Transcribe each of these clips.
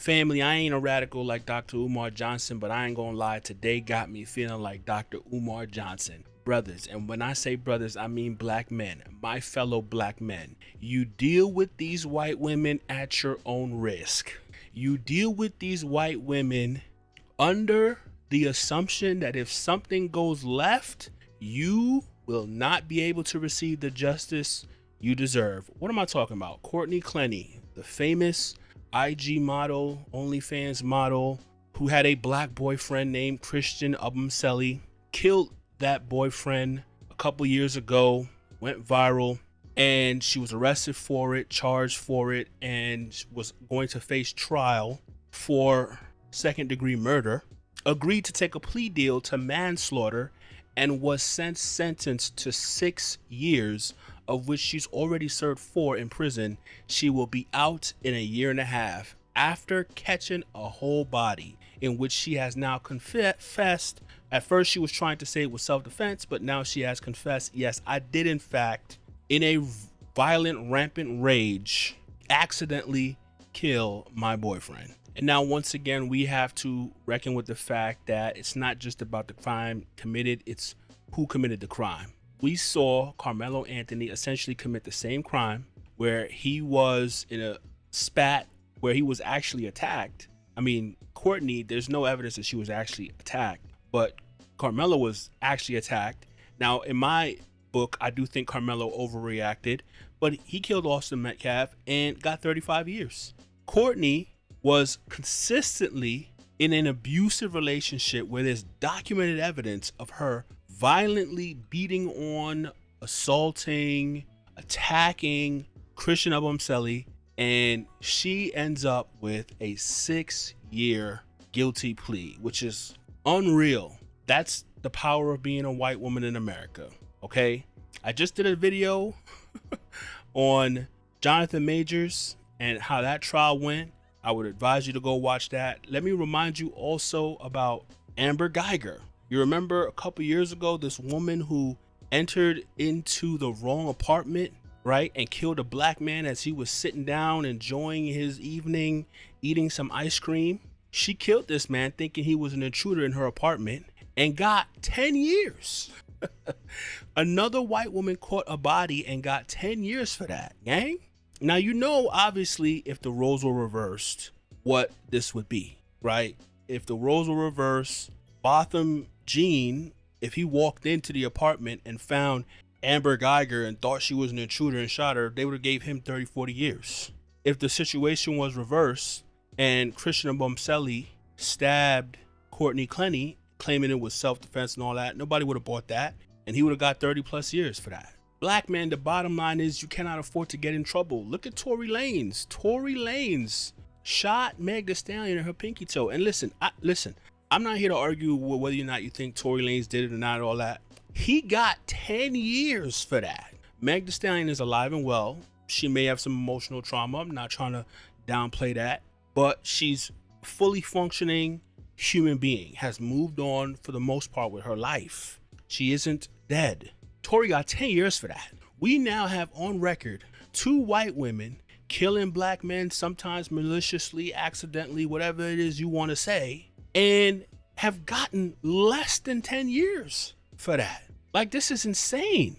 Family, I ain't a radical like Dr. Umar Johnson, but I ain't gonna lie, today got me feeling like Dr. Umar Johnson. Brothers, and when I say brothers, I mean black men, my fellow black men. You deal with these white women at your own risk. You deal with these white women under the assumption that if something goes left, you will not be able to receive the justice you deserve. What am I talking about? Courtney Clenney, the famous IG model, OnlyFans model, who had a black boyfriend named Christian Obumseli, killed that boyfriend a couple years ago, went viral, and she was arrested for it, charged for it, and was going to face trial for second-degree murder, agreed to take a plea deal to manslaughter, and was sentenced to 6 years, of which she's already served 4 in prison. She will be out in a year and a half after catching a whole body, in which she has now confessed. At first she was trying to say it was self-defense, but now she has confessed, yes, I did in fact, in a violent, rampant rage, accidentally kill my boyfriend. And now once again, we have to reckon with the fact that it's not just about the crime committed, it's who committed the crime. We saw Carmelo Anthony essentially commit the same crime, where he was in a spat where he was actually attacked. I mean, Courtney, there's no evidence that she was actually attacked, but Carmelo was actually attacked. Now, in my book, I do think Carmelo overreacted, but he killed Austin Metcalf and got 35 years. Courtney was consistently in an abusive relationship where there's documented evidence of her violently beating on, assaulting, attacking Christian Obumseli, and she ends up with a 6-year guilty plea, which is unreal. That's the power of being a white woman in America, okay? I just did a video on Jonathan Majors and how that trial went. I would advise you to go watch that. Let me remind you also about Amber Guyger. You remember a couple years ago, this woman who entered into the wrong apartment, right, and killed a black man as he was sitting down enjoying his evening, eating some ice cream. She killed this man thinking he was an intruder in her apartment and got 10 years. Another white woman caught a body and got 10 years for that, gang. Now, you know, obviously, if the roles were reversed, what this would be, right? If the roles were reversed, Botham Jean, if he walked into the apartment and found Amber Guyger and thought she was an intruder and shot her, they would have gave him 30, 40 years. If the situation was reversed and Christian Obumseli stabbed Courtney Clenney, claiming it was self-defense and all that, nobody would have bought that, and he would have got 30 plus years for that. Black man, the bottom line is you cannot afford to get in trouble. Look at Tory Lanez. Tory Lanez shot Meg Thee Stallion in her pinky toe. And listen, I'm not here to argue whether or not you think Tory Lanez did it or not, all that. He got 10 years for that. Meg Thee Stallion is alive and well. She may have some emotional trauma. I'm not trying to downplay that, but she's fully functioning human being, has moved on for the most part with her life. She isn't dead. Tory got 10 years for that. We now have on record 2 white women killing black men, sometimes maliciously, accidentally, whatever it is you want to say, and have gotten less than 10 years for that. Like, this is insane.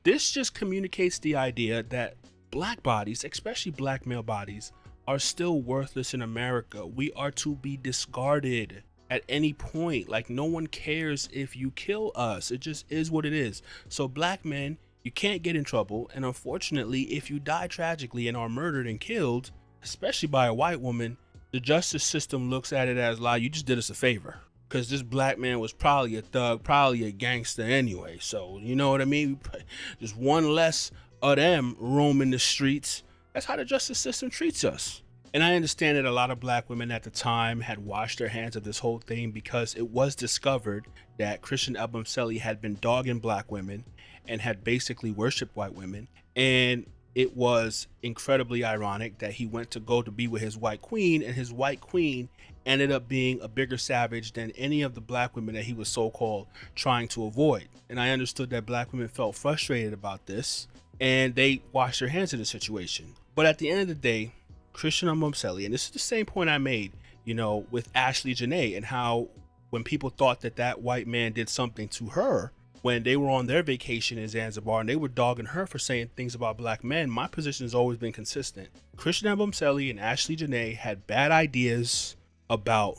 This just communicates the idea that black bodies, especially black male bodies, are still worthless in America. We are to be discarded at any point. Like, no one cares if you kill us. It just is what it is. So black men, you can't get in trouble. And unfortunately, if you die tragically and are murdered and killed, especially by a white woman, the justice system looks at it as, like, you just did us a favor, because this black man was probably a thug, probably a gangster anyway. So, you know what I mean? Just one less of them roaming the streets. That's how the justice system treats us. And I understand that a lot of black women at the time had washed their hands of this whole thing, because it was discovered that Christian Obumseli had been dogging black women and had basically worshipped white women. And it was incredibly ironic that he went to go to be with his white queen, and his white queen ended up being a bigger savage than any of the black women that he was so-called trying to avoid. And I understood that black women felt frustrated about this, and they washed their hands of the situation. But at the end of the day, Christian Obumseli, and this is the same point I made, with Ashley Janae, and how when people thought that white man did something to her when they were on their vacation in Zanzibar and they were dogging her for saying things about black men, my position has always been consistent. Christian Obumseli and Ashley Janae had bad ideas about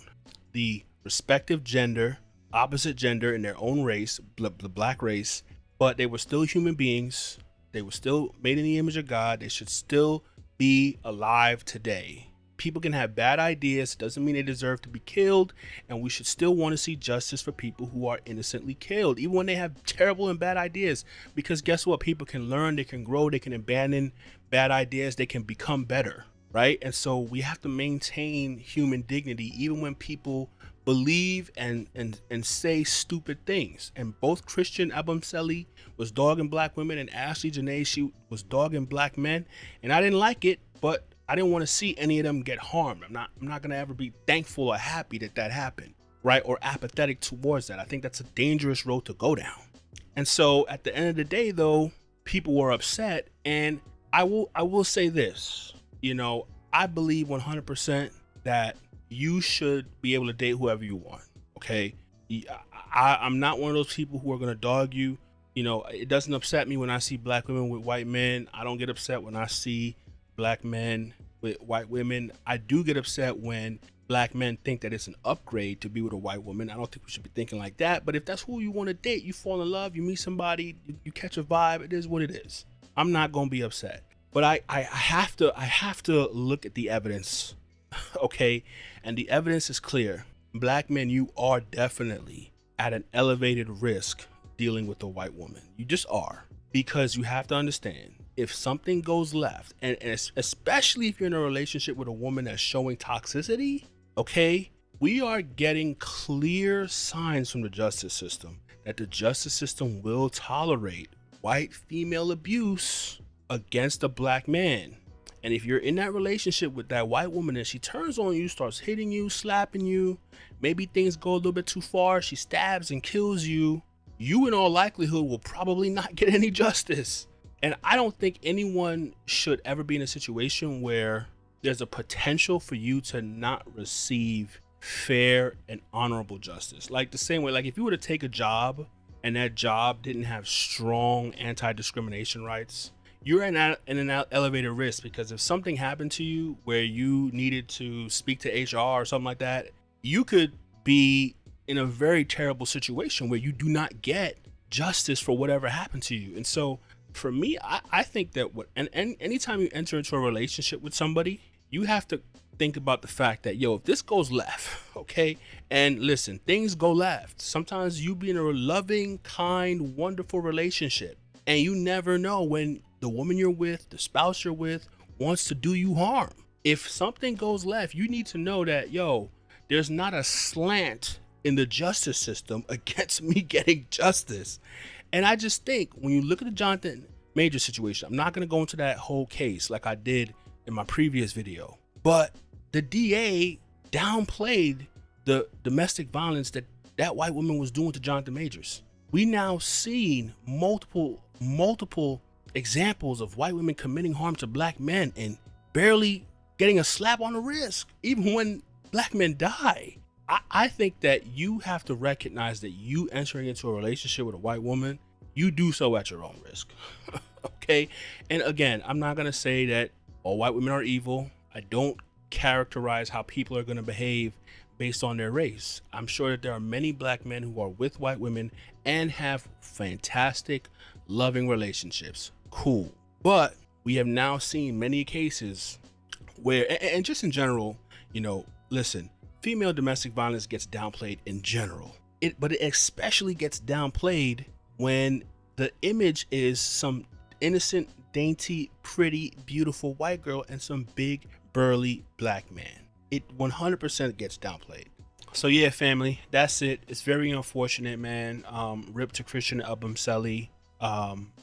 the respective gender, opposite gender in their own race, the black race, but they were still human beings. They were still made in the image of God. They should still be alive today. People can have bad ideas. It doesn't mean they deserve to be killed. And we should still want to see justice for people who are innocently killed, even when they have terrible and bad ideas. Because guess what? People can learn, they can grow, they can abandon bad ideas, they can become better, right? And so we have to maintain human dignity, even when people believe and say stupid things. And both Christian Obumseli was dogging black women, and Ashley Janae, she was dogging black men. And I didn't like it, but I didn't want to see any of them get harmed. I'm not gonna ever be thankful or happy that happened, right? Or apathetic towards that. I think that's a dangerous road to go down. And so at the end of the day, though, people were upset. And I will say this, I believe 100% that you should be able to date whoever you want. Okay, I'm not one of those people who are gonna dog you. It doesn't upset me when I see black women with white men. I don't get upset when I see black men with white women. I do get upset when black men think that it's an upgrade to be with a white woman. I don't think we should be thinking like that. But if that's who you want to date, you fall in love, you meet somebody, you catch a vibe, it is what it is. I'm not gonna be upset. But I have to look at the evidence, okay? And the evidence is clear. Black men, you are definitely at an elevated risk dealing with a white woman. You just are. Because you have to understand, if something goes left, and especially if you're in a relationship with a woman that's showing toxicity, okay, we are getting clear signs from the justice system that the justice system will tolerate white female abuse against a black man. And if you're in that relationship with that white woman and she turns on you, starts hitting you, slapping you, maybe things go a little bit too far, she stabs and kills you, you in all likelihood will probably not get any justice. And I don't think anyone should ever be in a situation where there's a potential for you to not receive fair and honorable justice. Like the same way, like if you were to take a job and that job didn't have strong anti-discrimination rights, you're in an elevated risk, because if something happened to you where you needed to speak to HR or something like that, you could be in a very terrible situation where you do not get justice for whatever happened to you. And so for me, I think that anytime you enter into a relationship with somebody, you have to think about the fact that, if this goes left, okay, and listen, things go left. Sometimes you be in a loving, kind, wonderful relationship, and you never know when the woman you're with, the spouse you're with, wants to do you harm. If something goes left, you need to know that, there's not a slant in the justice system against me getting justice. And I just think when you look at the Jonathan Major situation, I'm not going to go into that whole case like I did in my previous video, but the DA downplayed the domestic violence that white woman was doing to Jonathan Majors. We now seen multiple examples of white women committing harm to black men and barely getting a slap on the wrist, even when black men die. I think that you have to recognize that you entering into a relationship with a white woman, you do so at your own risk. Okay? And again, I'm not going to say that all white women are evil. I don't characterize how people are going to behave based on their race. I'm sure that there are many black men who are with white women and have fantastic, loving relationships. Cool. But we have now seen many cases where, and just in general, listen, female domestic violence gets downplayed in general. But it especially gets downplayed when the image is some innocent, dainty, pretty, beautiful white girl and some big, burly black man. It 100% gets downplayed. So yeah, family, that's it. It's very unfortunate, man. Rip to Christian Obumseli.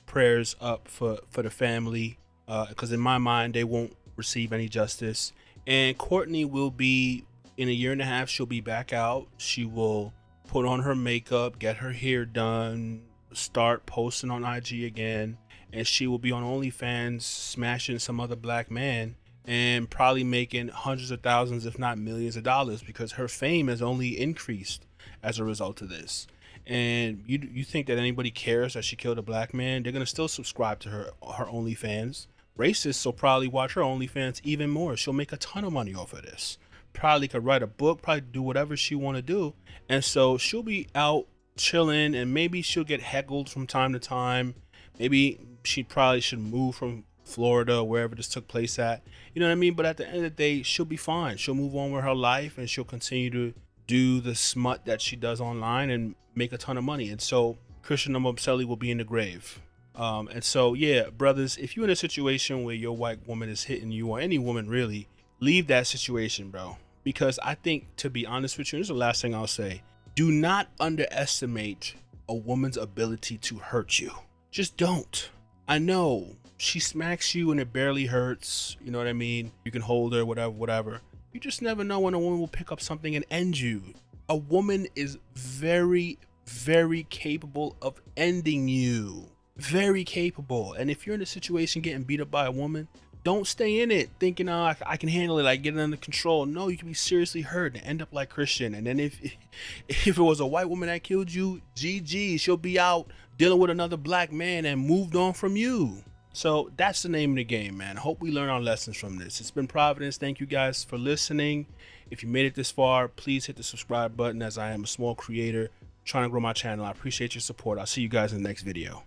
Prayers up for the family, because in my mind, they won't receive any justice. And Courtney will be, in a year and a half, she'll be back out. She will put on her makeup, get her hair done, start posting on IG again, and she will be on OnlyFans smashing some other black man and probably making hundreds of thousands, if not millions of dollars, because her fame has only increased as a result of this. And you think that anybody cares that she killed a black man? They're gonna still subscribe to her OnlyFans. Racists will probably watch her OnlyFans even more. She'll make a ton of money off of this. Probably could write a book, probably do whatever she want to do. And so she'll be out chilling, and maybe she'll get heckled from time to time. Maybe she probably should move from Florida or wherever this took place at. You know what I mean? But at the end of the day, she'll be fine. She'll move on with her life, and she'll continue to do the smut that she does online and make a ton of money. And so Christian Obumseli will be in the grave. And so, yeah, brothers, if you're in a situation where your white woman is hitting you, or any woman really, leave that situation, bro. Because I think, to be honest with you, and this is the last thing I'll say, do not underestimate a woman's ability to hurt you. Just don't. I know she smacks you and it barely hurts. You know what I mean? You can hold her, whatever. You just never know when a woman will pick up something and end you. A woman is very, very capable of ending you. Very capable. And if you're in a situation getting beat up by a woman, don't stay in it thinking, oh, I can handle it, I get it under control. No, you can be seriously hurt and end up like Christian. And then if it was a white woman that killed you, GG, she'll be out dealing with another black man and moved on from you. So that's the name of the game, man. I hope we learn our lessons from this. It's been Providence. Thank you guys for listening. If you made it this far, please hit the subscribe button, as I am a small creator trying to grow my channel. I appreciate your support. I'll see you guys in the next video.